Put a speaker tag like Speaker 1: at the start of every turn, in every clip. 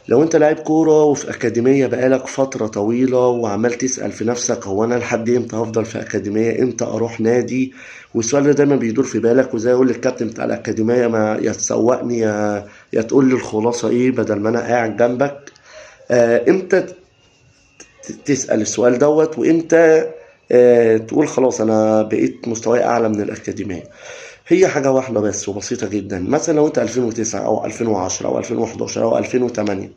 Speaker 1: لو انت لاعب كورة وفي أكاديمية بقالك فترة طويلة وعمال تسأل في نفسك هو أنا لحد امتى هفضل في أكاديمية، امتى أروح نادي، والسؤال ده دايما بيدور في بالك، وزي أقول للكابتن بتاع الأكاديمية ما يا تسوقني يا تقول لي الخلاصة ايه بدل ما أنا قاعد جنبك. امتى تسأل السؤال دوت، وامتى تقول خلاص أنا بقيت مستواي أعلى من الأكاديمية. هي حاجة واحدة بس وبسيطة جدا. مثلا لو انت 2009 او 2010 او 2011 او 2008،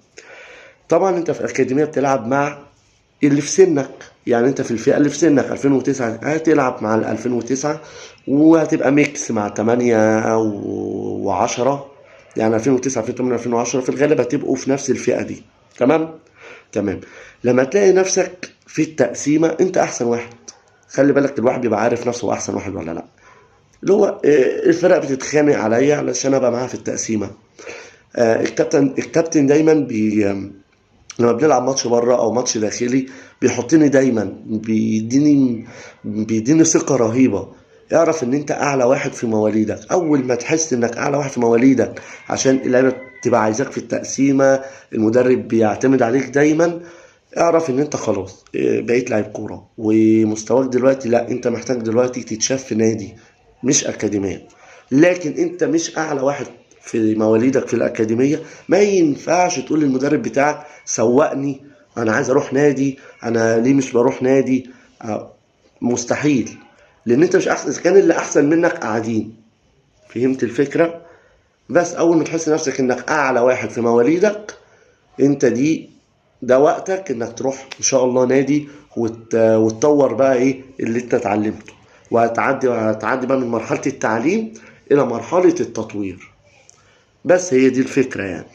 Speaker 1: طبعا انت في الاكاديميه بتلعب مع اللي في سنك. يعني انت في الفئه اللي في سنك 2009 هتلعب مع ال 2009، وهتبقى ميكس مع 8 او و10. يعني 2009 2008 2010 في الغالب هتبقوا في نفس الفئه دي. تمام. تمام. لما تلاقي نفسك في التقسيمه انت احسن واحد، خلي بالك الواحد بيبقى عارف نفسه هو احسن واحد ولا لا. اللي هو الفرق بتتخانق عليا علشان ابقى معاها في التقسيمه. الكابتن دايما لما بنلعب ماتش بره او ماتش داخلي بيحطني دايما، بيديني ثقه رهيبه. اعرف ان انت اعلى واحد في مواليدك. اول ما تحس انك اعلى واحد في مواليدك عشان اللعيبه تبقى عايزاك في التقسيمه، المدرب بيعتمد عليك دايما، اعرف ان انت خلاص بقيت لعيب كوره ومستواك دلوقتي. لا، انت محتاج دلوقتي تتشاف في نادي مش اكاديميه. لكن انت مش اعلى واحد في مواليدك في الاكاديميه، ما ينفعش تقول للمدرب بتاعك سوقني، انا عايز اروح نادي، انا ليه مش بروح نادي. مستحيل. لان انت مش احسن، اذا كان اللي احسن منك قاعدين. فهمت الفكره؟ بس اول ما تحس نفسك انك اعلى واحد في مواليدك، انت ده وقتك انك تروح ان شاء الله نادي وتطور بقى ايه اللي انت اتعلمته، وهتعدي بقى من مرحلة التعليم الى مرحلة التطوير. بس هي دي الفكرة يعني.